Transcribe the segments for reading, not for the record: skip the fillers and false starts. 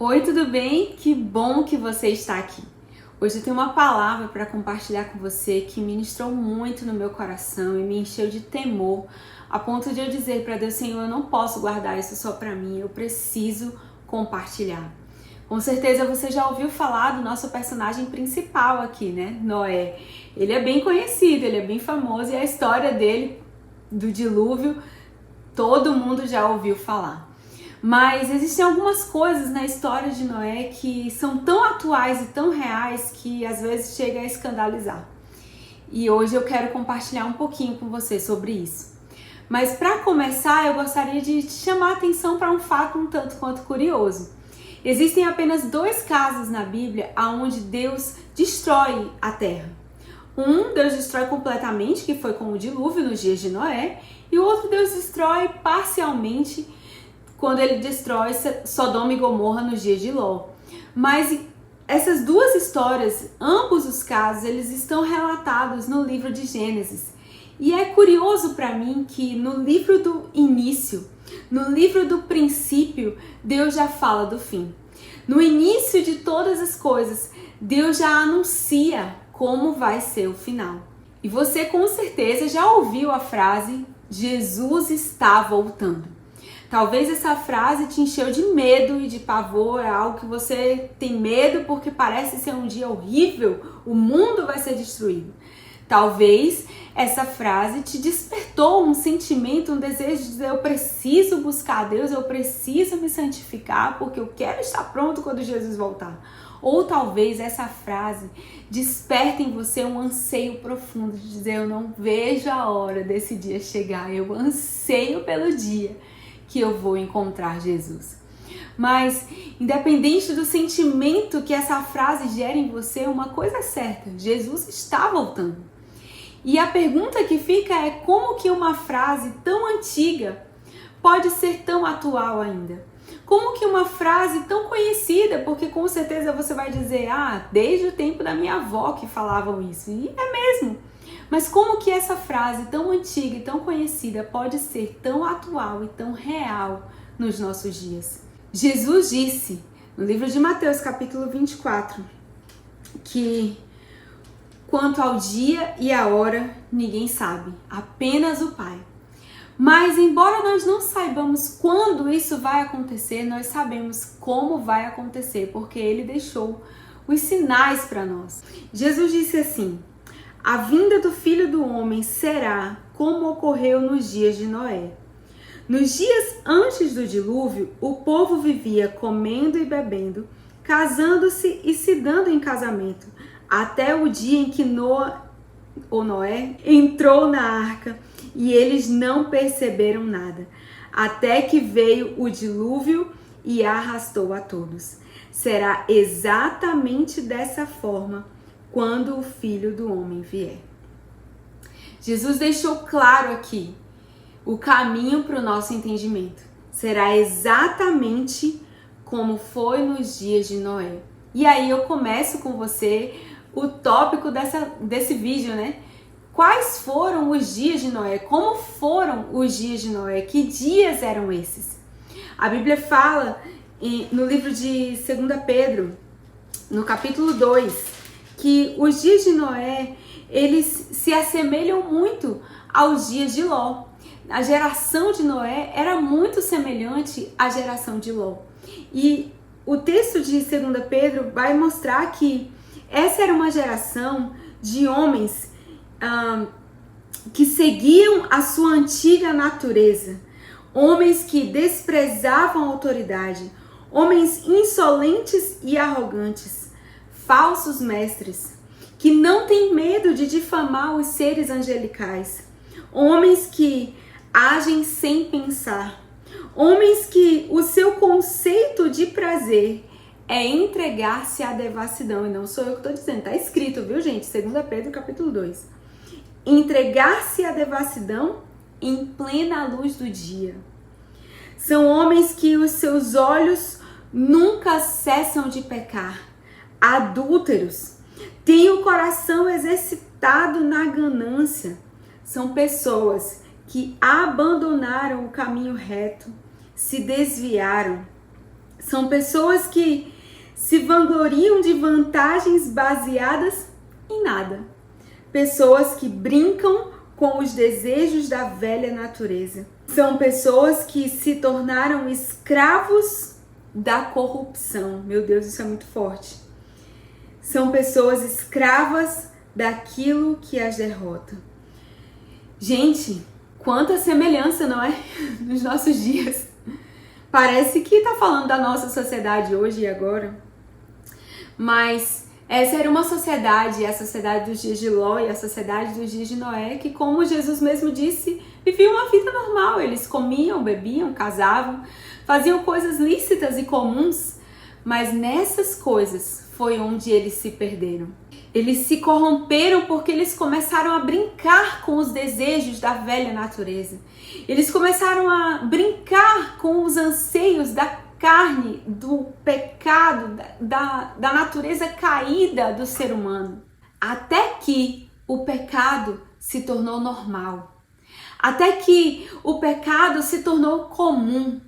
Oi, tudo bem? Que bom que você está aqui. Hoje eu tenho uma palavra para compartilhar com você que ministrou muito no meu coração e me encheu de temor, a ponto de eu dizer para Deus: Senhor, eu não posso guardar isso só para mim, eu preciso compartilhar. Com certeza você já ouviu falar do nosso personagem principal aqui, né? Noé. Ele é bem conhecido, ele é bem famoso e a história dele, do dilúvio, todo mundo já ouviu falar. Mas existem algumas coisas na história de Noé que são tão atuais e tão reais que às vezes chega a escandalizar. E hoje eu quero compartilhar um pouquinho com você sobre isso. Mas para começar, eu gostaria de te chamar a atenção para um fato um tanto quanto curioso. Existem apenas 2 casos na Bíblia onde Deus destrói a terra. Um, Deus destrói completamente, que foi com o dilúvio nos dias de Noé, e o outro Deus destrói parcialmente, quando ele destrói Sodoma e Gomorra nos dias de Ló. Mas essas 2 histórias, ambos os casos, eles estão relatados no livro de Gênesis. E é curioso para mim que no livro do início, no livro do princípio, Deus já fala do fim. No início de todas as coisas, Deus já anuncia como vai ser o final. E você com certeza já ouviu a frase: Jesus está voltando. Talvez essa frase te encheu de medo e de pavor, é algo que você tem medo porque parece ser um dia horrível, o mundo vai ser destruído. Talvez essa frase te despertou um sentimento, um desejo de dizer: eu preciso buscar a Deus, eu preciso me santificar porque eu quero estar pronto quando Jesus voltar. Ou talvez essa frase desperte em você um anseio profundo de dizer: eu não vejo a hora desse dia chegar, eu anseio pelo dia que eu vou encontrar Jesus. Mas, independente do sentimento que essa frase gera em você, uma coisa é certa: Jesus está voltando. E a pergunta que fica é: como que uma frase tão antiga pode ser tão atual ainda? Como que uma frase tão conhecida, porque com certeza você vai dizer: desde o tempo da minha avó que falavam isso. E é mesmo. Mas como que essa frase tão antiga e tão conhecida pode ser tão atual e tão real nos nossos dias? Jesus disse no livro de Mateus, capítulo 24, que quanto ao dia e a hora, ninguém sabe, apenas o Pai. Mas embora nós não saibamos quando isso vai acontecer, nós sabemos como vai acontecer, porque Ele deixou os sinais para nós. Jesus disse assim: a vinda do Filho do Homem será como ocorreu nos dias de Noé. Nos dias antes do dilúvio, o povo vivia comendo e bebendo, casando-se e se dando em casamento, até o dia em que Noé entrou na arca, e eles não perceberam nada, até que veio o dilúvio e arrastou a todos. Será exatamente dessa forma quando o Filho do Homem vier. Jesus deixou claro aqui o caminho para o nosso entendimento. Será exatamente como foi nos dias de Noé. E aí eu começo com você o tópico desse vídeo, né? Quais foram os dias de Noé? Como foram os dias de Noé? Que dias eram esses? A Bíblia fala no livro de 2 Pedro, no capítulo 2, que os dias de Noé, eles se assemelham muito aos dias de Ló. A geração de Noé era muito semelhante à geração de Ló. E o texto de 2 Pedro vai mostrar que essa era uma geração de homens que seguiam a sua antiga natureza, homens que desprezavam a autoridade, homens insolentes e arrogantes, falsos mestres, que não têm medo de difamar os seres angelicais, homens que agem sem pensar, homens que o seu conceito de prazer é entregar-se à devassidão. E não sou eu que estou dizendo, está escrito, viu, gente? 2 Pedro, capítulo 2. Entregar-se à devassidão em plena luz do dia. São homens que os seus olhos nunca cessam de pecar, adúlteros, têm o coração exercitado na ganância. São pessoas que abandonaram o caminho reto, se desviaram São pessoas que se vangloriam de vantagens baseadas em nada. Pessoas que brincam com os desejos da velha natureza. São pessoas que se tornaram escravos da corrupção. Meu Deus, isso é muito forte. São pessoas escravas daquilo que as derrota. Gente, quanta semelhança, não é? Nos nossos dias. Parece que tá falando da nossa sociedade hoje e agora. Mas essa era uma sociedade, a sociedade dos dias de Ló e a sociedade dos dias de Noé, que, como Jesus mesmo disse, viviam uma vida normal. Eles comiam, bebiam, casavam, faziam coisas lícitas e comuns, mas nessas coisas foi onde eles se perderam. Eles se corromperam porque eles começaram a brincar com os desejos da velha natureza. Eles começaram a brincar com os anseios da carne, do pecado, da natureza caída do ser humano. Até que o pecado se tornou normal. Até que o pecado se tornou comum.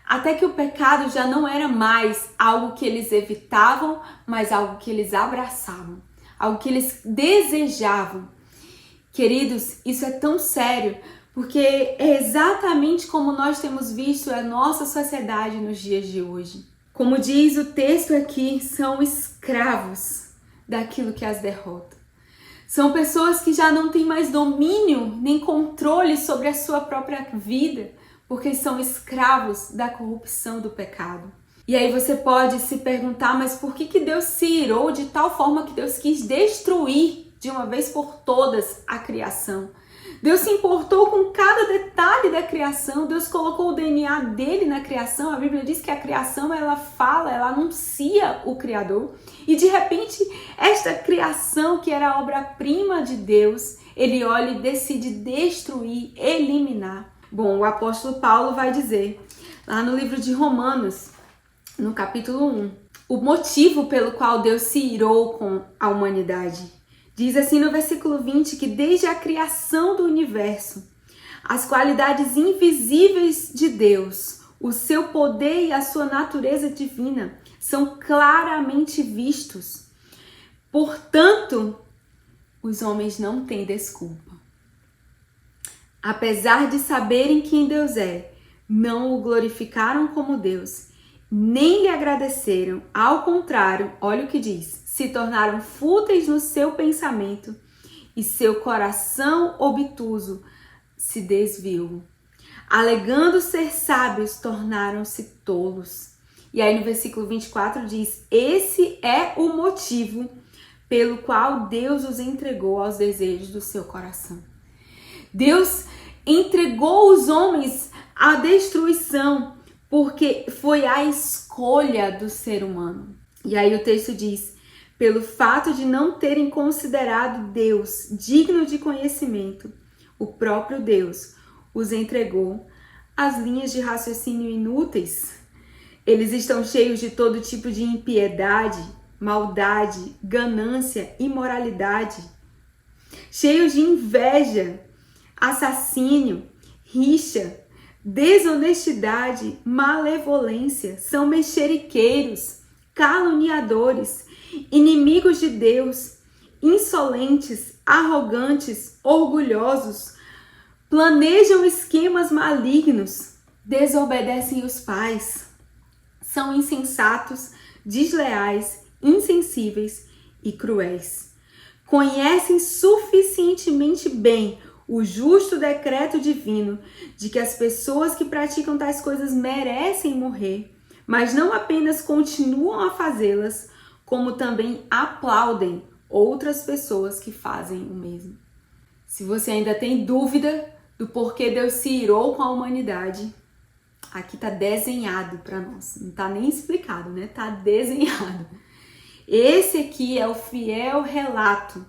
Até que o pecado já não era mais algo que eles evitavam, mas algo que eles abraçavam. Algo que eles desejavam. Queridos, isso é tão sério, porque é exatamente como nós temos visto a nossa sociedade nos dias de hoje. Como diz o texto aqui, são escravos daquilo que as derrota. São pessoas que já não têm mais domínio nem controle sobre a sua própria vida, porque são escravos da corrupção do pecado. E aí você pode se perguntar, mas por que Deus se irou de tal forma que Deus quis destruir de uma vez por todas a criação? Deus se importou com cada detalhe da criação, Deus colocou o DNA dele na criação. A Bíblia diz que a criação, ela fala, ela anuncia o Criador. E de repente, esta criação que era a obra-prima de Deus, ele olha e decide destruir, eliminar. Bom, o apóstolo Paulo vai dizer, lá no livro de Romanos, no capítulo 1, o motivo pelo qual Deus se irou com a humanidade. Diz assim no versículo 20 que desde a criação do universo, as qualidades invisíveis de Deus, o seu poder e a sua natureza divina são claramente vistos. Portanto, os homens não têm desculpa. Apesar de saberem quem Deus é, não o glorificaram como Deus, nem lhe agradeceram. Ao contrário, olha o que diz, se tornaram fúteis no seu pensamento e seu coração obtuso se desviou. Alegando ser sábios, tornaram-se tolos. E aí no versículo 24 diz, esse é o motivo pelo qual Deus os entregou aos desejos do seu coração. Deus entregou os homens à destruição, porque foi a escolha do ser humano. E aí o texto diz, pelo fato de não terem considerado Deus digno de conhecimento, o próprio Deus os entregou às linhas de raciocínio inúteis. Eles estão cheios de todo tipo de impiedade, maldade, ganância, imoralidade, cheios de inveja, assassínio, rixa, desonestidade, malevolência, são mexeriqueiros, caluniadores, inimigos de Deus, insolentes, arrogantes, orgulhosos, planejam esquemas malignos, desobedecem os pais, são insensatos, desleais, insensíveis e cruéis. Conhecem suficientemente bem o justo decreto divino de que as pessoas que praticam tais coisas merecem morrer, mas não apenas continuam a fazê-las, como também aplaudem outras pessoas que fazem o mesmo. Se você ainda tem dúvida do porquê Deus se irou com a humanidade, aqui está desenhado para nós. Não está nem explicado, né? Está desenhado. Esse aqui é o fiel relato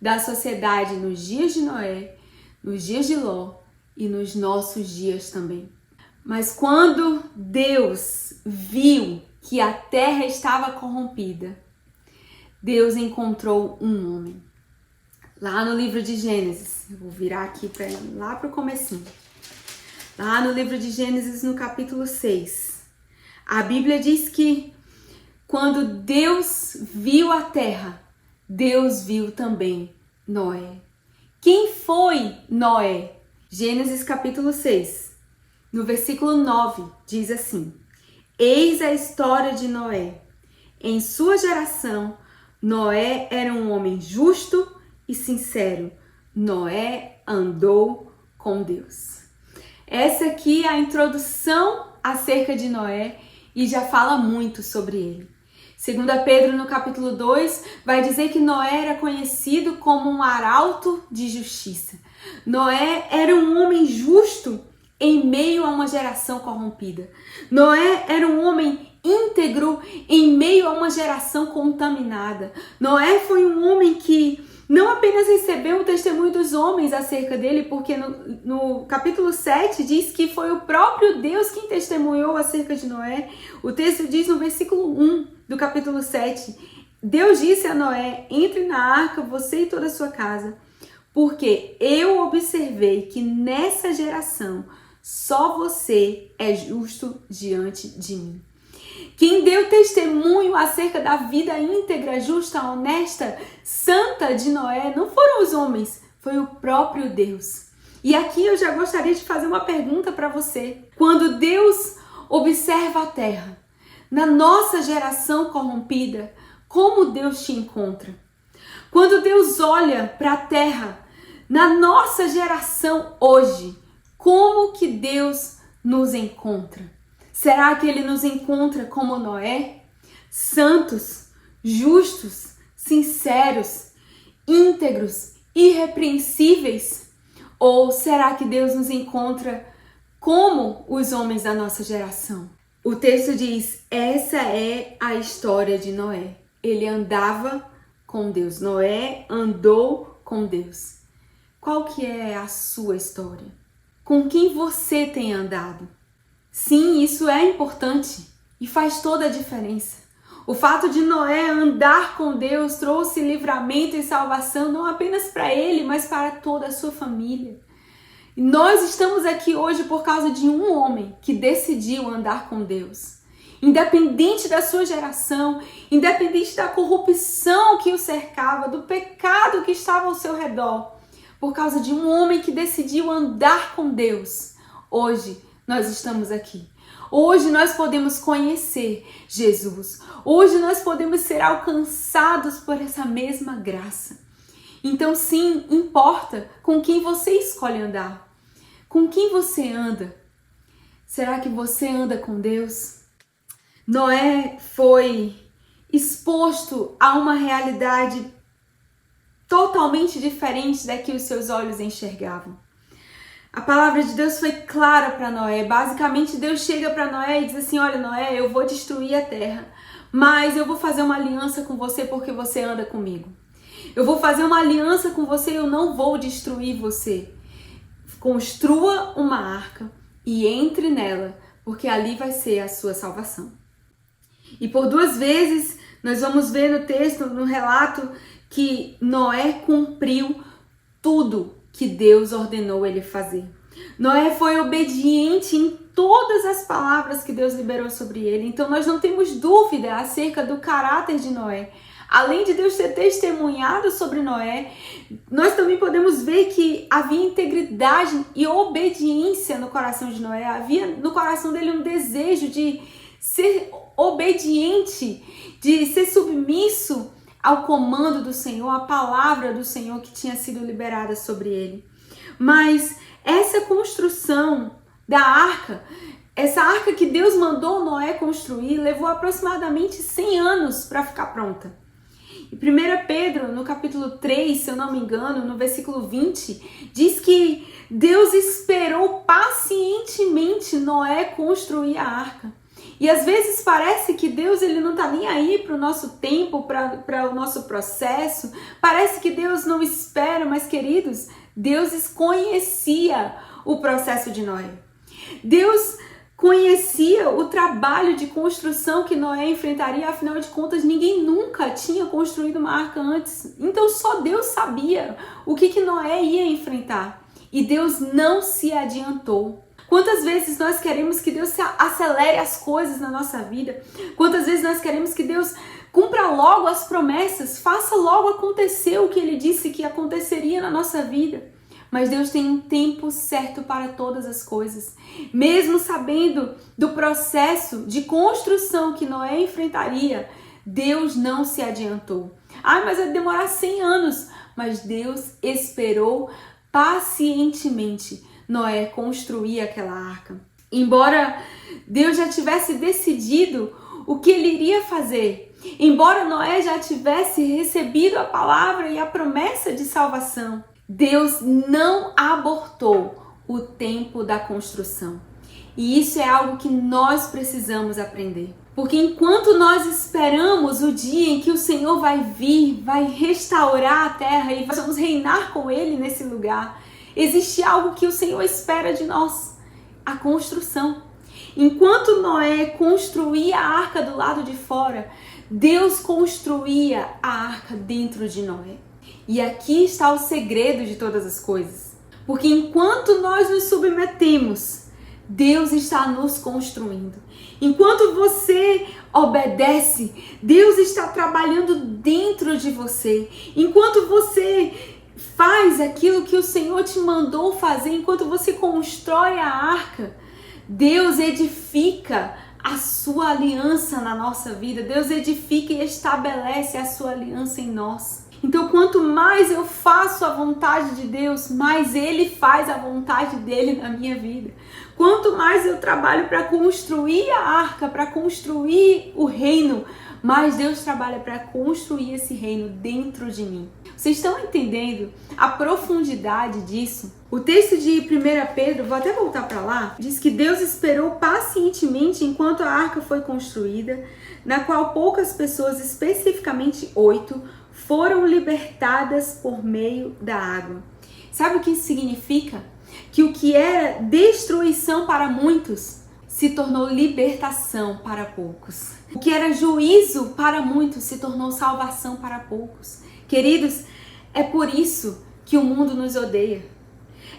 da sociedade nos dias de Noé, nos dias de Ló e nos nossos dias também. Mas quando Deus viu que a terra estava corrompida, Deus encontrou um homem. Lá no livro de Gênesis, eu vou virar aqui para ir lá para o comecinho. Lá no livro de Gênesis, no capítulo 6, A Bíblia diz que quando Deus viu a terra, Deus viu também Noé. Quem foi Noé? Gênesis capítulo 6, no versículo 9, diz assim: Eis a história de Noé. Em sua geração, Noé era um homem justo e sincero. Noé andou com Deus. Essa aqui é a introdução acerca de Noé e já fala muito sobre ele. 2 Pedro, no capítulo 2, vai dizer que Noé era conhecido como um arauto de justiça. Noé era um homem justo em meio a uma geração corrompida. Noé era um homem íntegro em meio a uma geração contaminada. Noé foi um homem que não apenas recebeu o testemunho dos homens acerca dele, porque no capítulo 7 diz que foi o próprio Deus quem testemunhou acerca de Noé. O texto diz no versículo 1 do capítulo 7, Deus disse a Noé: entre na arca, você e toda a sua casa, porque eu observei que nessa geração só você é justo diante de mim. Quem deu testemunho acerca da vida íntegra, justa, honesta, santa de Noé não foram os homens, foi o próprio Deus. E aqui eu já gostaria de fazer uma pergunta para você. Quando Deus observa a terra, na nossa geração corrompida, como Deus te encontra? Quando Deus olha para a terra, na nossa geração hoje, como que Deus nos encontra? Será que Ele nos encontra como Noé? Santos, justos, sinceros, íntegros, irrepreensíveis? Ou será que Deus nos encontra como os homens da nossa geração? O texto diz: essa é a história de Noé. Ele andava com Deus. Noé andou com Deus. Qual que é a sua história? Com quem você tem andado? Sim, isso é importante e faz toda a diferença. O fato de Noé andar com Deus trouxe livramento e salvação não apenas para ele, mas para toda a sua família. E nós estamos aqui hoje por causa de um homem que decidiu andar com Deus. Independente da sua geração, independente da corrupção que o cercava, do pecado que estava ao seu redor, por causa de um homem que decidiu andar com Deus, hoje nós estamos aqui. Hoje nós podemos conhecer Jesus. Hoje nós podemos ser alcançados por essa mesma graça. Então sim, importa com quem você escolhe andar. Com quem você anda? Será que você anda com Deus? Noé foi exposto a uma realidade totalmente diferente da que os seus olhos enxergavam. A palavra de Deus foi clara para Noé. Basicamente, Deus chega para Noé e diz assim: olha, Noé, eu vou destruir a terra, mas eu vou fazer uma aliança com você porque você anda comigo. Eu vou fazer uma aliança com você e eu não vou destruir você. Construa uma arca e entre nela, porque ali vai ser a sua salvação. E por 2 vezes, nós vamos ver no texto, no relato, que Noé cumpriu tudo que Deus ordenou ele fazer. Noé foi obediente em todas as palavras que Deus liberou sobre ele. Então nós não temos dúvida acerca do caráter de Noé. Além de Deus ter testemunhado sobre Noé, nós também podemos ver que havia integridade e obediência no coração de Noé. Havia no coração dele um desejo de ser obediente, de ser submisso ao comando do Senhor, à palavra do Senhor que tinha sido liberada sobre ele. Mas essa construção da arca, essa arca que Deus mandou Noé construir, levou aproximadamente 100 anos para ficar pronta. E 1 Pedro, no capítulo 3, se eu não me engano, no versículo 20, diz que Deus esperou pacientemente Noé construir a arca. E às vezes parece que Deus ele não está nem aí para o nosso tempo, para o nosso processo. Parece que Deus não espera, mas queridos, Deus conhecia o processo de Noé. Deus conhecia o trabalho de construção que Noé enfrentaria, afinal de contas ninguém nunca tinha construído uma arca antes. Então só Deus sabia o que Noé ia enfrentar. E Deus não se adiantou. Quantas vezes nós queremos que Deus acelere as coisas na nossa vida? Quantas vezes nós queremos que Deus cumpra logo as promessas, faça logo acontecer o que Ele disse que aconteceria na nossa vida? Mas Deus tem um tempo certo para todas as coisas. Mesmo sabendo do processo de construção que Noé enfrentaria, Deus não se adiantou. Mas vai demorar 100 anos. Mas Deus esperou pacientemente Noé construir aquela arca. Embora Deus já tivesse decidido o que ele iria fazer, embora Noé já tivesse recebido a palavra e a promessa de salvação, Deus não abortou o tempo da construção. E isso é algo que nós precisamos aprender. Porque enquanto nós esperamos o dia em que o Senhor vai vir, vai restaurar a terra e nós vamos reinar com Ele nesse lugar, existe algo que o Senhor espera de nós: a construção. Enquanto Noé construía a arca do lado de fora, Deus construía a arca dentro de Noé. E aqui está o segredo de todas as coisas. Porque enquanto nós nos submetemos, Deus está nos construindo. Enquanto você obedece, Deus está trabalhando dentro de você. Enquanto você faz aquilo que o Senhor te mandou fazer, enquanto você constrói a arca, Deus edifica a sua aliança na nossa vida. Deus edifica e estabelece a sua aliança em nós. Então, quanto mais eu faço a vontade de Deus, mais Ele faz a vontade dEle na minha vida. Quanto mais eu trabalho para construir a arca, para construir o reino, mais Deus trabalha para construir esse reino dentro de mim. Vocês estão entendendo a profundidade disso? O texto de 1 Pedro, vou até voltar para lá, diz que Deus esperou pacientemente enquanto a arca foi construída, na qual poucas pessoas, especificamente 8, foram libertadas por meio da água. Sabe o que isso significa? Que o que era destruição para muitos se tornou libertação para poucos. O que era juízo para muitos se tornou salvação para poucos. Queridos, é por isso que o mundo nos odeia.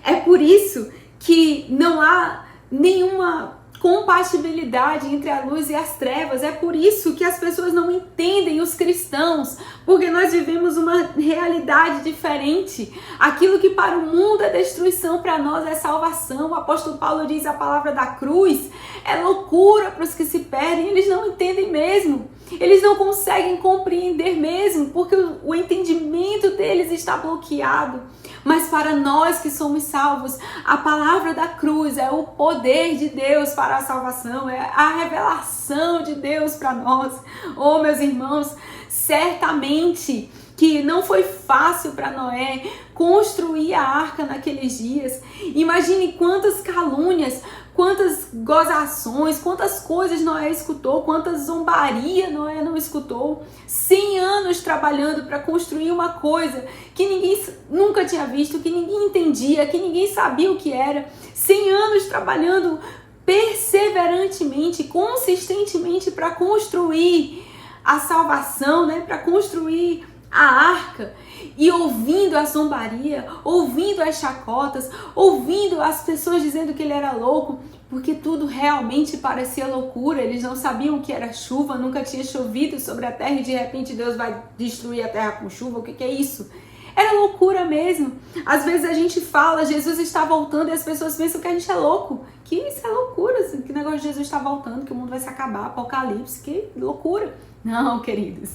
É por isso que não há nenhuma compatibilidade entre a luz e as trevas. É por isso que as pessoas não entendem os cristãos, porque nós vivemos uma realidade diferente. Aquilo que para o mundo é destruição, para nós é salvação. O apóstolo Paulo diz: a palavra da cruz é loucura para os que se perdem. Eles não entendem mesmo. Eles não conseguem compreender mesmo, porque o entendimento deles está bloqueado. Mas para nós que somos salvos, a palavra da cruz é o poder de Deus para a salvação, é a revelação de Deus para nós. Oh, meus irmãos, certamente que não foi fácil para Noé construir a arca naqueles dias. Imagine quantas calúnias, quantas gozações, quantas coisas Noé escutou, quantas zombaria Noé não escutou. 100 anos trabalhando para construir uma coisa que ninguém nunca tinha visto, que ninguém entendia, que ninguém sabia o que era. 100 anos trabalhando perseverantemente, consistentemente para construir a salvação, né? Para construir a arca, e ouvindo a zombaria, ouvindo as chacotas, ouvindo as pessoas dizendo que ele era louco, porque tudo realmente parecia loucura. Eles não sabiam o que era chuva, nunca tinha chovido sobre a terra e de repente Deus vai destruir a terra com chuva. O que é isso? Era loucura mesmo. Às vezes a gente fala, Jesus está voltando, e as pessoas pensam que a gente é louco. Que isso é loucura, assim, que negócio de Jesus está voltando, que o mundo vai se acabar, apocalipse, que loucura. Não, queridos.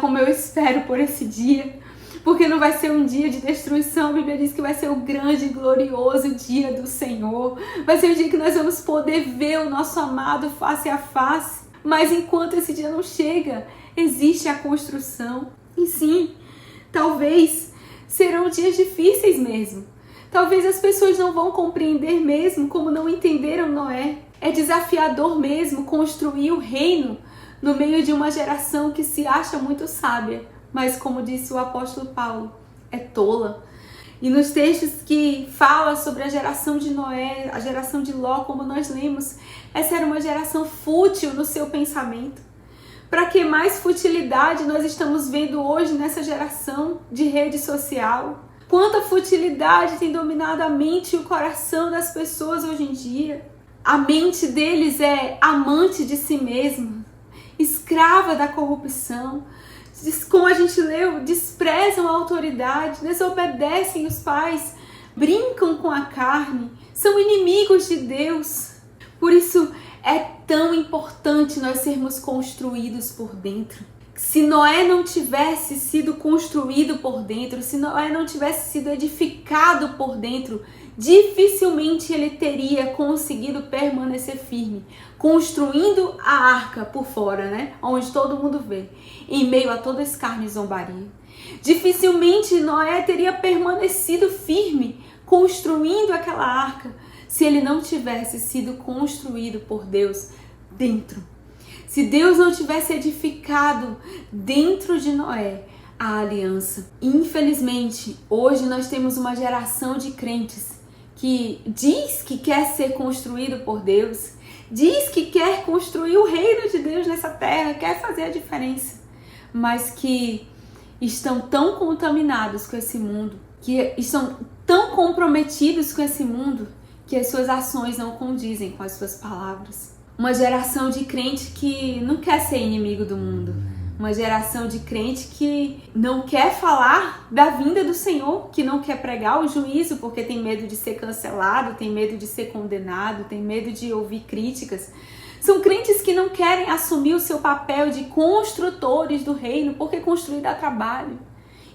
Como eu espero por esse dia, porque não vai ser um dia de destruição. A Bíblia diz que vai ser o grande e glorioso dia do Senhor. Vai ser o dia que nós vamos poder ver o nosso amado face a face. Mas enquanto esse dia não chega, existe a construção. E sim, talvez serão dias difíceis mesmo. Talvez as pessoas não vão compreender mesmo, como não entenderam Noé. É desafiador mesmo construir o reino no meio de uma geração que se acha muito sábia, mas como disse o apóstolo Paulo, é tola. E nos textos que fala sobre a geração de Noé, a geração de Ló, como nós lemos, essa era uma geração fútil no seu pensamento. Para que mais futilidade nós estamos vendo hoje nessa geração de rede social? Quanta futilidade tem dominado a mente e o coração das pessoas hoje em dia. A mente deles é amante de si mesma, escrava da corrupção. Como a gente leu, desprezam a autoridade, desobedecem os pais, brincam com a carne, são inimigos de Deus. Por isso é tão importante nós sermos construídos por dentro. Se Noé não tivesse sido construído por dentro, se Noé não tivesse sido edificado por dentro, dificilmente ele teria conseguido permanecer firme, construindo a arca por fora, né? Onde todo mundo vê, em meio a todo escárnio e zombaria. Dificilmente Noé teria permanecido firme, construindo aquela arca, se ele não tivesse sido construído por Deus dentro. Se Deus não tivesse edificado dentro de Noé a aliança. Infelizmente, hoje nós temos uma geração de crentes que diz que quer ser construído por Deus, diz que quer construir o reino de Deus nessa terra, quer fazer a diferença, mas que estão tão contaminados com esse mundo, que estão tão comprometidos com esse mundo, que as suas ações não condizem com as suas palavras. Uma geração de crente que não quer ser inimigo do mundo. Uma geração de crente que não quer falar da vinda do Senhor, que não quer pregar o juízo porque tem medo de ser cancelado, tem medo de ser condenado, tem medo de ouvir críticas. São crentes que não querem assumir o seu papel de construtores do reino, porque construir dá trabalho.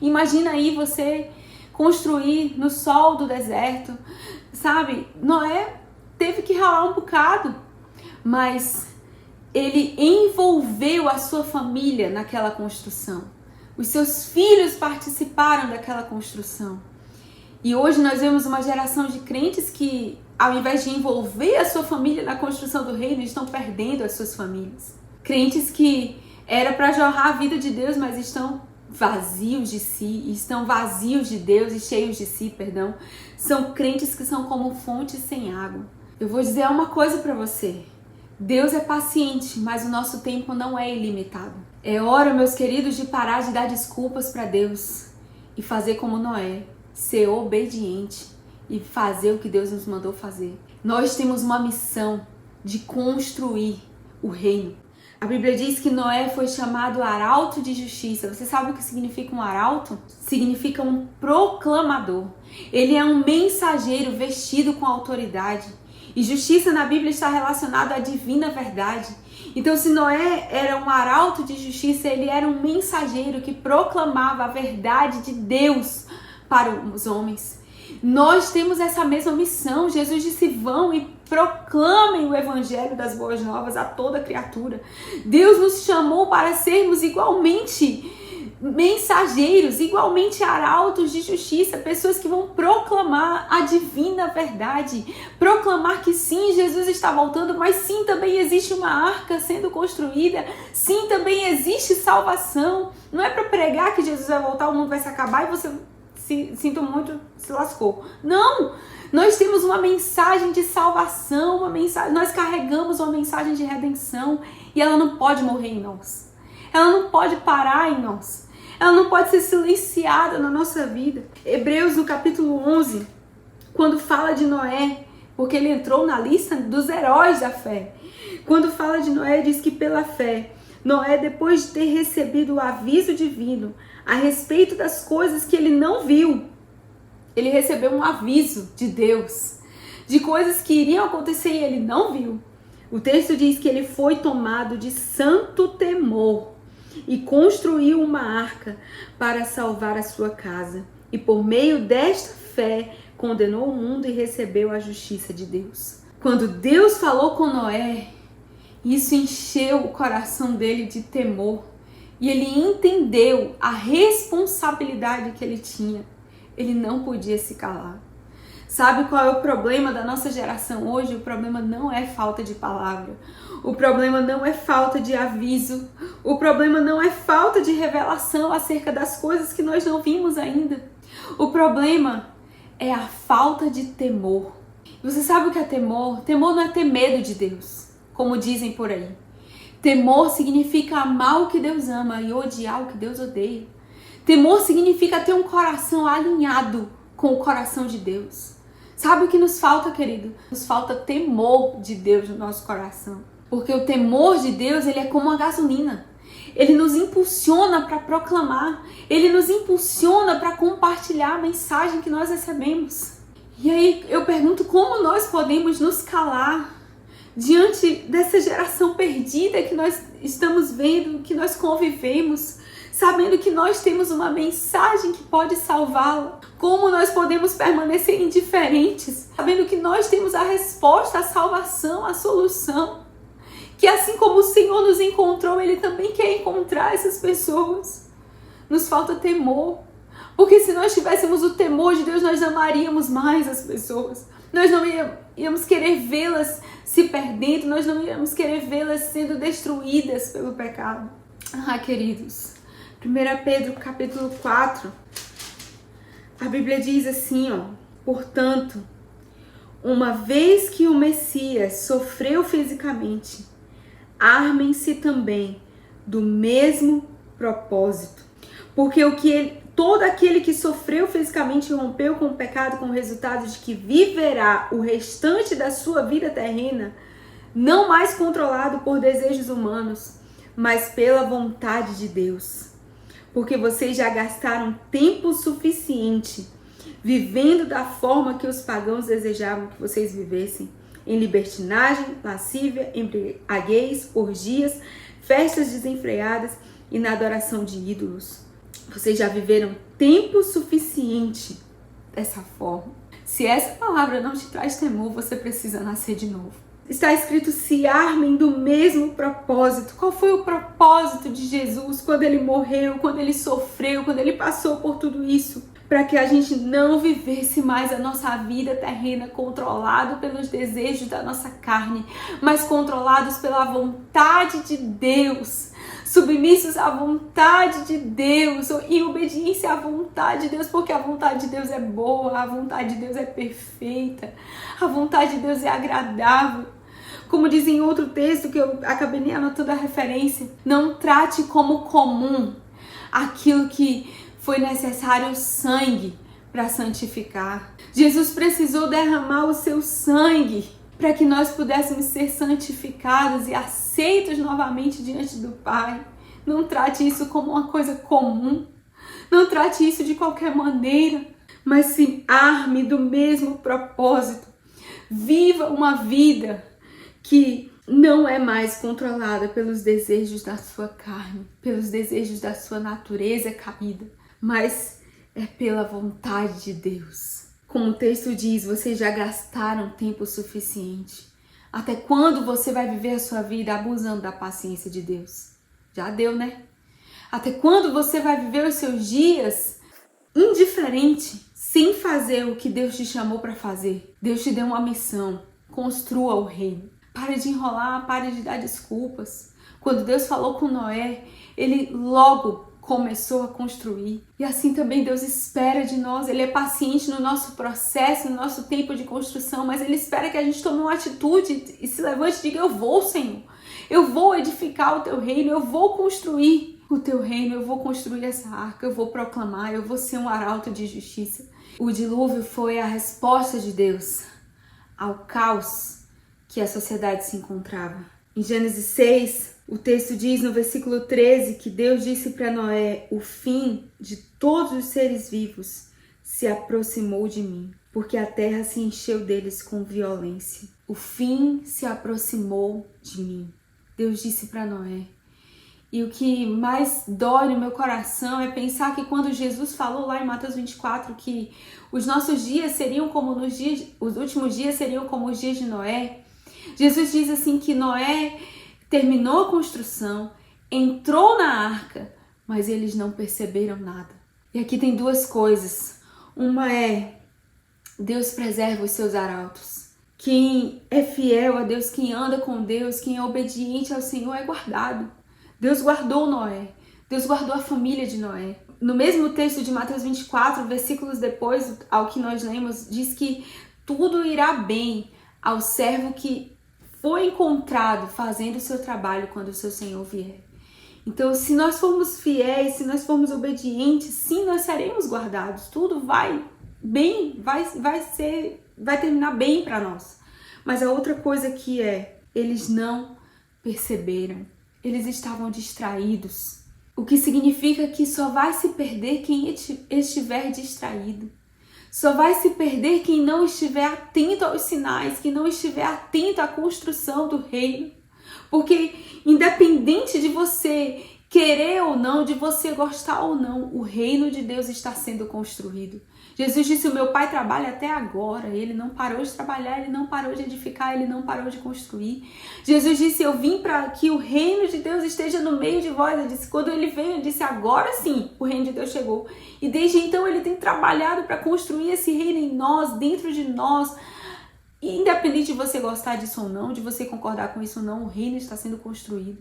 Imagina aí você construir no sol do deserto, sabe? Noé teve que ralar um bocado, mas ele envolveu a sua família naquela construção. Os seus filhos participaram daquela construção. E hoje nós vemos uma geração de crentes que, ao invés de envolver a sua família na construção do reino, estão perdendo as suas famílias. Crentes que era para jorrar a vida de Deus, mas estão vazios de si, estão vazios de Deus e cheios de si, perdão. São crentes que são como fontes sem água. Eu vou dizer uma coisa para você. Deus é paciente, mas o nosso tempo não é ilimitado. É hora, meus queridos, de parar de dar desculpas para Deus e fazer como Noé, ser obediente e fazer o que Deus nos mandou fazer. Nós temos uma missão de construir o reino. A Bíblia diz que Noé foi chamado arauto de justiça. Você sabe o que significa um arauto? Significa um proclamador. Ele é um mensageiro vestido com autoridade. E justiça na Bíblia está relacionada à divina verdade. Então, se Noé era um arauto de justiça, ele era um mensageiro que proclamava a verdade de Deus para os homens. Nós temos essa mesma missão. Jesus disse: vão e proclamem o evangelho das boas novas a toda criatura. Deus nos chamou para sermos igualmente mensageiros, igualmente arautos de justiça, pessoas que vão proclamar a divina verdade, proclamar que sim, Jesus está voltando, mas sim, também existe uma arca sendo construída, sim, também existe salvação. Não é para pregar que Jesus vai voltar, o mundo vai se acabar e você, sinto muito, se lascou. Não! Nós temos uma mensagem de salvação, nós carregamos uma mensagem de redenção e ela não pode morrer em nós. Ela não pode parar em nós. Ela não pode ser silenciada na nossa vida. Hebreus, no capítulo 11, quando fala de Noé, porque ele entrou na lista dos heróis da fé. Quando fala de Noé, diz que pela fé, Noé, depois de ter recebido o aviso divino a respeito das coisas que ele não viu, ele recebeu um aviso de Deus, de coisas que iriam acontecer e ele não viu. O texto diz que ele foi tomado de santo temor e construiu uma arca para salvar a sua casa. E por meio desta fé, condenou o mundo e recebeu a justiça de Deus. Quando Deus falou com Noé, isso encheu o coração dele de temor. E ele entendeu a responsabilidade que ele tinha. Ele não podia se calar. Sabe qual é o problema da nossa geração hoje? O problema não é falta de palavra. O problema não é falta de aviso. O problema não é falta de revelação acerca das coisas que nós não vimos ainda. O problema é a falta de temor. Você sabe o que é temor? Temor não é ter medo de Deus, como dizem por aí. Temor significa amar o que Deus ama e odiar o que Deus odeia. Temor significa ter um coração alinhado com o coração de Deus. Sabe o que nos falta, querido? Nos falta temor de Deus no nosso coração. Porque o temor de Deus, ele é como uma gasolina. Ele nos impulsiona para proclamar. Ele nos impulsiona para compartilhar a mensagem que nós recebemos. E aí eu pergunto, como nós podemos nos calar diante dessa geração perdida que nós estamos vendo, que nós convivemos, sabendo que nós temos uma mensagem que pode salvá-la? Como nós podemos permanecer indiferentes, sabendo que nós temos a resposta, a salvação, a solução? Que assim como o Senhor nos encontrou, Ele também quer encontrar essas pessoas. Nos falta temor. Porque se nós tivéssemos o temor de Deus, nós amaríamos mais as pessoas. Nós não íamos querer vê-las se perdendo, nós não íamos querer vê-las sendo destruídas pelo pecado. Queridos, 1 Pedro capítulo 4, a Bíblia diz assim, portanto, uma vez que o Messias sofreu fisicamente, armem-se também do mesmo propósito. Porque todo aquele que sofreu fisicamente rompeu com o pecado com o resultado de que viverá o restante da sua vida terrena, não mais controlado por desejos humanos, mas pela vontade de Deus. Porque vocês já gastaram tempo suficiente vivendo da forma que os pagãos desejavam que vocês vivessem, em libertinagem, lascívia, embriaguez, orgias, festas desenfreadas e na adoração de ídolos. Vocês já viveram tempo suficiente dessa forma. Se essa palavra não te traz temor, você precisa nascer de novo. Está escrito, se armem do mesmo propósito. Qual foi o propósito de Jesus quando Ele morreu, quando Ele sofreu, quando Ele passou por tudo isso? Para que a gente não vivesse mais a nossa vida terrena controlado pelos desejos da nossa carne, mas controlados pela vontade de Deus, submissos à vontade de Deus, em obediência à vontade de Deus, porque a vontade de Deus é boa, a vontade de Deus é perfeita, a vontade de Deus é agradável. Como diz em outro texto, que eu acabei nem anotando a referência, não trate como comum aquilo que foi necessário o sangue para santificar. Jesus precisou derramar o seu sangue para que nós pudéssemos ser santificados e aceitos novamente diante do Pai. Não trate isso como uma coisa comum. Não trate isso de qualquer maneira, mas se arme do mesmo propósito. Viva uma vida que não é mais controlada pelos desejos da sua carne, pelos desejos da sua natureza caída, mas é pela vontade de Deus. Como o texto diz, vocês já gastaram tempo suficiente. Até quando você vai viver a sua vida abusando da paciência de Deus? Já deu, né? Até quando você vai viver os seus dias indiferente, sem fazer o que Deus te chamou para fazer? Deus te deu uma missão, construa o reino. Pare de enrolar, pare de dar desculpas. Quando Deus falou com Noé, Ele logo começou a construir. E assim também Deus espera de nós. Ele é paciente no nosso processo, no nosso tempo de construção, mas Ele espera que a gente tome uma atitude e se levante e diga, eu vou, Senhor. Eu vou edificar o teu reino, eu vou construir o teu reino, eu vou construir essa arca, eu vou proclamar, eu vou ser um arauto de justiça. O dilúvio foi a resposta de Deus ao caos que a sociedade se encontrava. Em Gênesis 6, o texto diz no versículo 13 que Deus disse para Noé, o fim de todos os seres vivos se aproximou de mim, porque a terra se encheu deles com violência. O fim se aproximou de mim. Deus disse para Noé. E o que mais dói no meu coração é pensar que quando Jesus falou lá em Mateus 24 que os nossos dias seriam como os últimos dias seriam como os dias de Noé, Jesus diz assim que Noé terminou a construção, entrou na arca, mas eles não perceberam nada. E aqui tem duas coisas. Uma é, Deus preserva os seus arautos. Quem é fiel a Deus, quem anda com Deus, quem é obediente ao Senhor é guardado. Deus guardou Noé, Deus guardou a família de Noé. No mesmo texto de Mateus 24, versículos depois, ao que nós lemos, diz que tudo irá bem ao servo que foi encontrado fazendo o seu trabalho quando o seu Senhor vier. Então, se nós formos fiéis, se nós formos obedientes, sim, nós seremos guardados. Tudo vai bem, vai terminar bem para nós. Mas a outra coisa que eles não perceberam. Eles estavam distraídos. O que significa que só vai se perder quem estiver distraído. Só vai se perder quem não estiver atento aos sinais, quem não estiver atento à construção do reino. Porque independente de você querer ou não, de você gostar ou não, o reino de Deus está sendo construído. Jesus disse, o meu Pai trabalha até agora, ele não parou de trabalhar, ele não parou de edificar, ele não parou de construir. Jesus disse, eu vim para que o reino de Deus esteja no meio de vós. Ele disse, quando ele veio, ele disse, agora sim, o reino de Deus chegou. E desde então ele tem trabalhado para construir esse reino em nós, dentro de nós. E independente de você gostar disso ou não, de você concordar com isso ou não, o reino está sendo construído.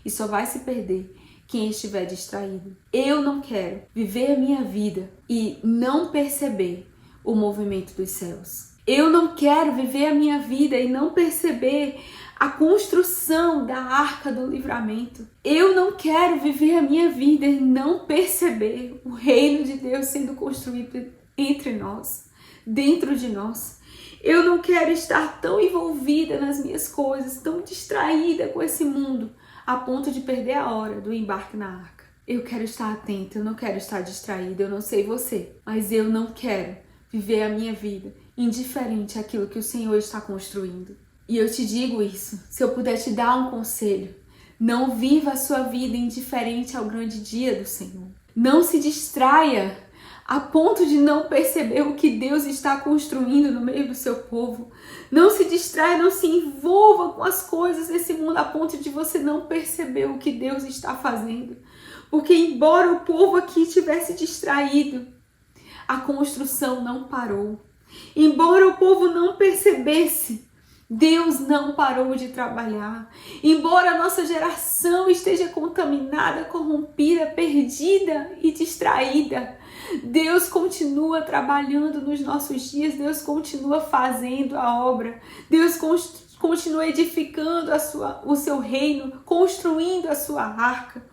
E só vai se perder quem estiver distraído. Eu não quero viver a minha vida e não perceber o movimento dos céus. Eu não quero viver a minha vida e não perceber a construção da Arca do Livramento. Eu não quero viver a minha vida e não perceber o reino de Deus sendo construído entre nós, dentro de nós. Eu não quero estar tão envolvida nas minhas coisas, tão distraída com esse mundo, a ponto de perder a hora do embarque na arca. Eu quero estar atenta, eu não quero estar distraída, eu não sei você, mas eu não quero viver a minha vida indiferente àquilo que o Senhor está construindo. E eu te digo isso, se eu puder te dar um conselho, não viva a sua vida indiferente ao grande dia do Senhor. Não se distraia a ponto de não perceber o que Deus está construindo no meio do seu povo. Não se distraia, não se envolva com as coisas desse mundo a ponto de você não perceber o que Deus está fazendo. Porque embora o povo aqui tivesse distraído, a construção não parou. Embora o povo não percebesse, Deus não parou de trabalhar. Embora a nossa geração esteja contaminada, corrompida, perdida e distraída, Deus continua trabalhando nos nossos dias, Deus continua fazendo a obra, Deus continua edificando o seu reino, construindo a sua arca.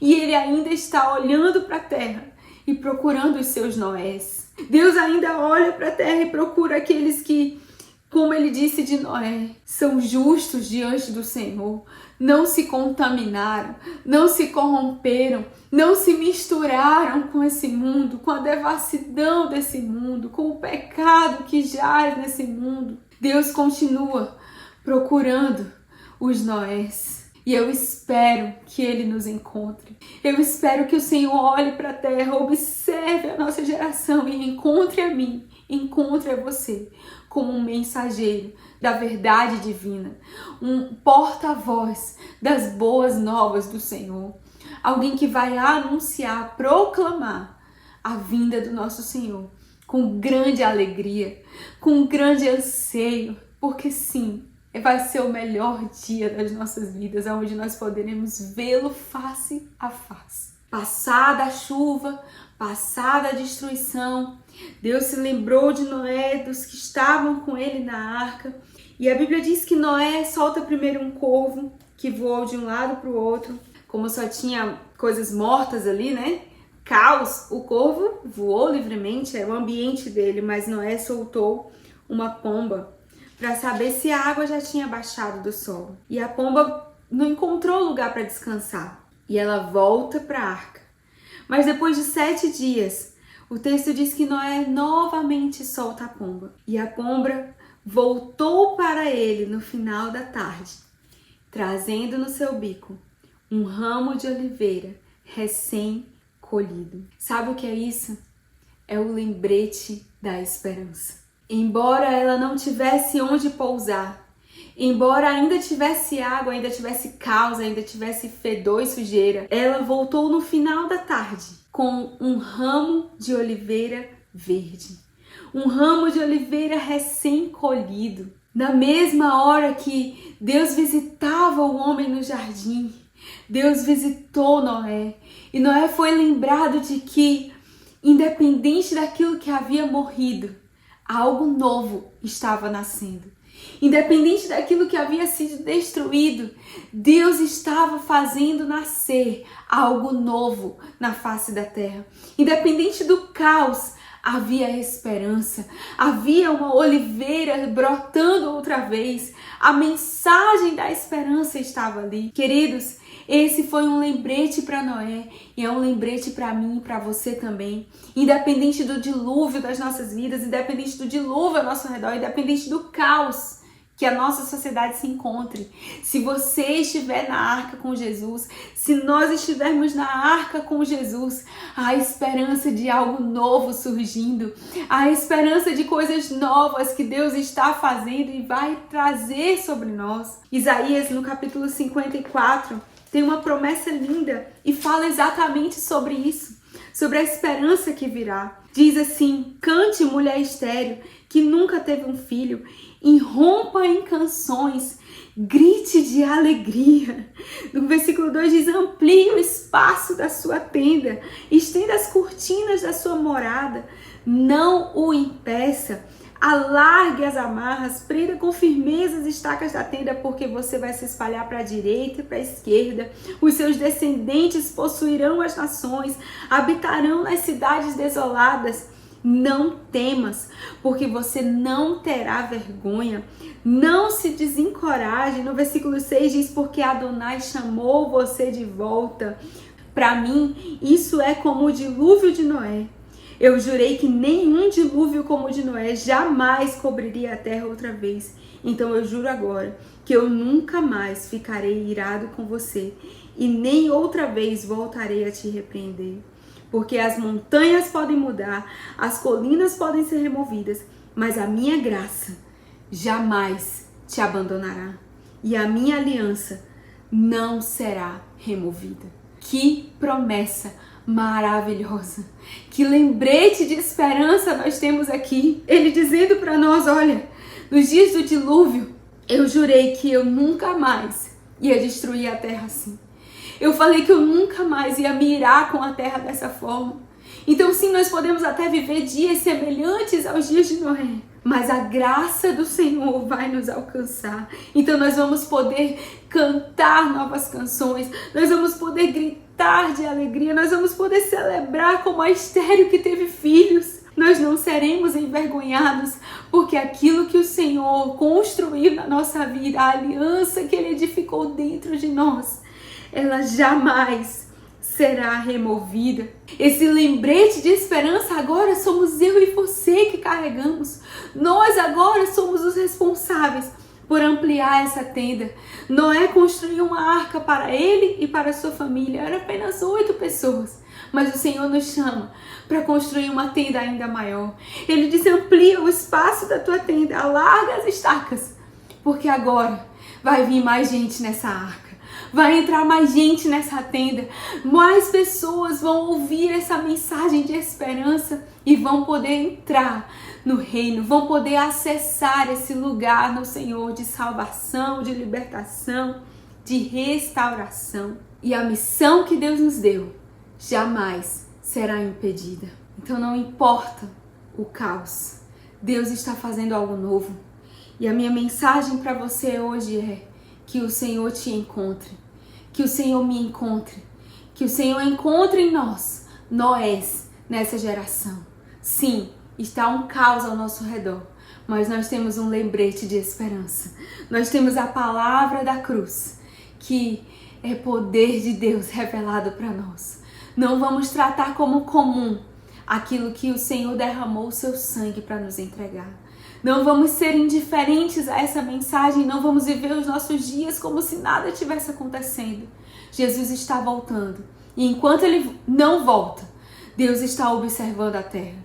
E Ele ainda está olhando para a terra e procurando os seus Noés. Deus ainda olha para a terra e procura aqueles que, como Ele disse de Noé, são justos diante do Senhor, não se contaminaram, não se corromperam, não se misturaram com esse mundo, com a devassidão desse mundo, com o pecado que jaz nesse mundo. Deus continua procurando os Noés. E eu espero que Ele nos encontre. Eu espero que o Senhor olhe para a terra, observe a nossa geração e encontre a mim, encontre a você como um mensageiro da verdade divina, um porta-voz das boas novas do Senhor. Alguém que vai anunciar, proclamar a vinda do nosso Senhor com grande alegria, com grande anseio, porque sim, vai ser o melhor dia das nossas vidas, onde nós poderemos vê-lo face a face. Passada a chuva, passada a destruição, Deus se lembrou de Noé, dos que estavam com ele na arca. E a Bíblia diz que Noé solta primeiro um corvo que voou de um lado para o outro. Como só tinha coisas mortas ali, né? Caos, o corvo voou livremente, era o ambiente dele, mas Noé soltou uma pomba para saber se a água já tinha baixado do solo. E a pomba não encontrou lugar para descansar. E ela volta para a arca. Mas depois de 7 dias, o texto diz que Noé novamente solta a pomba. E a pomba voltou para ele no final da tarde, trazendo no seu bico um ramo de oliveira recém-colhido. Sabe o que é isso? É o lembrete da esperança. Embora ela não tivesse onde pousar, embora ainda tivesse água, ainda tivesse caos, ainda tivesse fedor e sujeira, ela voltou no final da tarde com um ramo de oliveira verde. Um ramo de oliveira recém-colhido. Na mesma hora que Deus visitava o homem no jardim, Deus visitou Noé. E Noé foi lembrado de que, independente daquilo que havia morrido, algo novo estava nascendo. Independente daquilo que havia sido destruído, Deus estava fazendo nascer algo novo na face da terra. Independente do caos, havia esperança, havia uma oliveira brotando outra vez. A mensagem da esperança estava ali. Queridos, esse foi um lembrete para Noé e é um lembrete para mim e para você também. Independente do dilúvio das nossas vidas, independente do dilúvio ao nosso redor, independente do caos que a nossa sociedade se encontre. Se você estiver na arca com Jesus, se nós estivermos na arca com Jesus, há esperança de algo novo surgindo, há esperança de coisas novas que Deus está fazendo e vai trazer sobre nós. Isaías, no capítulo 54, tem uma promessa linda e fala exatamente sobre isso, sobre a esperança que virá. Diz assim: cante, mulher estéril, que nunca teve um filho, irrompa em canções, grite de alegria. No versículo 2 diz: amplie o espaço da sua tenda, estenda as cortinas da sua morada, não o impeça, alargue as amarras, prenda com firmeza as estacas da tenda, porque você vai se espalhar para a direita e para a esquerda. Os seus descendentes possuirão as nações, habitarão nas cidades desoladas. Não temas, porque você não terá vergonha. Não se desencoraje. No versículo 6 diz: porque Adonai chamou você de volta. Para mim, isso é como o dilúvio de Noé. Eu jurei que nenhum dilúvio como o de Noé jamais cobriria a terra outra vez. Então eu juro agora que eu nunca mais ficarei irado com você e nem outra vez voltarei a te repreender. Porque as montanhas podem mudar, as colinas podem ser removidas, mas a minha graça jamais te abandonará e a minha aliança não será removida. Que promessa maravilhosa, que lembrete de esperança nós temos aqui. Ele dizendo para nós: olha, nos dias do dilúvio, eu jurei que eu nunca mais ia destruir a terra assim. Eu falei que eu nunca mais ia me irar com a terra dessa forma. Então sim, nós podemos até viver dias semelhantes aos dias de Noé, mas a graça do Senhor vai nos alcançar. Então nós vamos poder cantar novas canções, nós vamos poder gritar de alegria, nós vamos poder celebrar como a estéril que teve filhos. Nós não seremos envergonhados, porque aquilo que o Senhor construiu na nossa vida, a aliança que Ele edificou dentro de nós, ela jamais será removida. Esse lembrete de esperança agora somos eu e você que carregamos. Nós agora somos os responsáveis por ampliar essa tenda. Noé construiu uma arca para ele e para sua família. Eram apenas 8 pessoas. Mas o Senhor nos chama para construir uma tenda ainda maior. Ele diz: amplia o espaço da tua tenda, alarga as estacas, porque agora vai vir mais gente nessa arca. Vai entrar mais gente nessa tenda, mais pessoas vão ouvir essa mensagem de esperança e vão poder entrar no reino, vão poder acessar esse lugar no Senhor de salvação, de libertação, de restauração. E a missão que Deus nos deu jamais será impedida. Então não importa o caos, Deus está fazendo algo novo. E a minha mensagem para você hoje é que o Senhor te encontre, que o Senhor me encontre, que o Senhor encontre em nós, Noés, nessa geração. Sim, está um caos ao nosso redor, mas nós temos um lembrete de esperança. Nós temos a palavra da cruz, que é poder de Deus revelado para nós. Não vamos tratar como comum aquilo que o Senhor derramou o seu sangue para nos entregar. Não vamos ser indiferentes a essa mensagem, não vamos viver os nossos dias como se nada tivesse acontecendo. Jesus está voltando. E enquanto Ele não volta, Deus está observando a terra.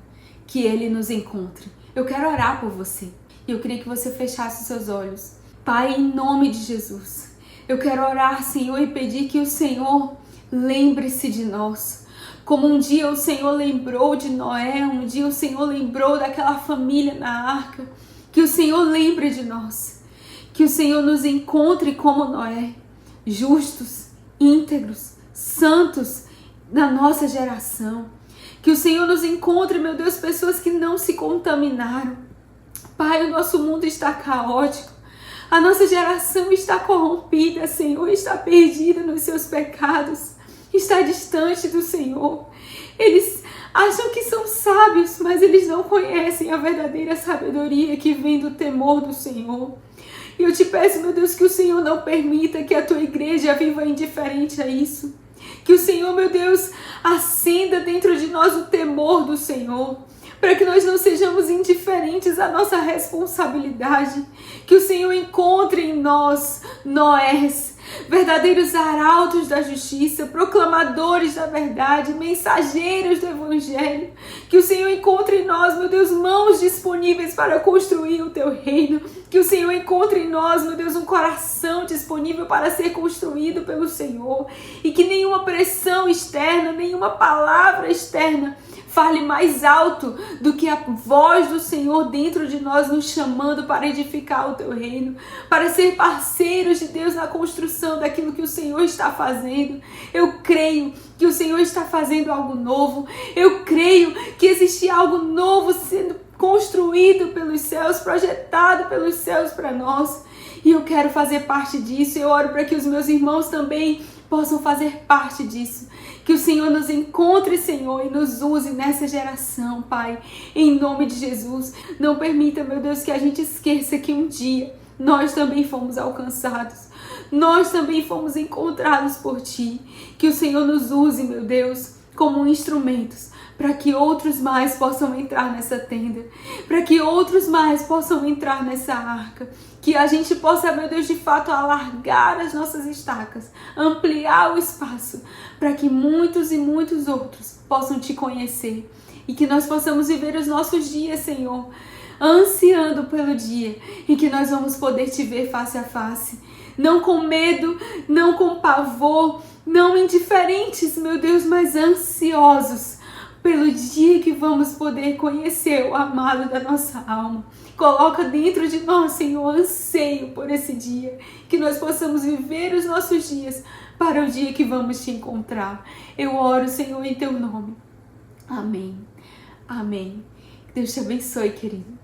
Que Ele nos encontre. Eu quero orar por você. E eu queria que você fechasse os seus olhos. Pai, em nome de Jesus, eu quero orar, Senhor, e pedir que o Senhor lembre-se de nós. Como um dia o Senhor lembrou de Noé, um dia o Senhor lembrou daquela família na arca, que o Senhor lembre de nós, que o Senhor nos encontre como Noé, justos, íntegros, santos na nossa geração, que o Senhor nos encontre, meu Deus, pessoas que não se contaminaram. Pai, o nosso mundo está caótico, A nossa geração está corrompida, Senhor, está perdida nos seus pecados, está distante do Senhor. Eles acham que são sábios, mas eles não conhecem a verdadeira sabedoria que vem do temor do Senhor. E eu te peço, meu Deus, que o Senhor não permita que a tua igreja viva indiferente a isso. Que o Senhor, meu Deus, acenda dentro de nós o temor do Senhor, para que nós não sejamos indiferentes à nossa responsabilidade. Que o Senhor encontre em nós Noés, verdadeiros arautos da justiça, proclamadores da verdade, mensageiros do Evangelho. Que o Senhor encontre em nós, meu Deus, mãos disponíveis para construir o teu reino. Que o Senhor encontre em nós, meu Deus, um coração disponível para ser construído pelo Senhor. E que nenhuma pressão externa, nenhuma palavra externa fale mais alto do que a voz do Senhor dentro de nós, nos chamando para edificar o teu reino, para ser parceiros de Deus na construção daquilo que o Senhor está fazendo. Eu creio que o Senhor está fazendo algo novo. Eu creio que existe algo novo sendo construído pelos céus, projetado pelos céus para nós. E eu quero fazer parte disso. Eu oro para que os meus irmãos também possam fazer parte disso. Que o Senhor nos encontre, Senhor, e nos use nessa geração, Pai. Em nome de Jesus. Não permita, meu Deus, que a gente esqueça que um dia nós também fomos alcançados. Nós também fomos encontrados por Ti. Que o Senhor nos use, meu Deus, como instrumentos, para que outros mais possam entrar nessa tenda, para que outros mais possam entrar nessa arca, que a gente possa, meu Deus, de fato alargar as nossas estacas, ampliar o espaço, para que muitos e muitos outros possam Te conhecer, e que nós possamos viver os nossos dias, Senhor, ansiando pelo dia em que nós vamos poder Te ver face a face, não com medo, não com pavor, não indiferentes, meu Deus, mas ansiosos pelo dia que vamos poder conhecer o amado da nossa alma. Coloca dentro de nós, Senhor, anseio por esse dia, que nós possamos viver os nossos dias para o dia que vamos Te encontrar. Eu oro, Senhor, em Teu nome. Amém. Amém. Deus te abençoe, querido.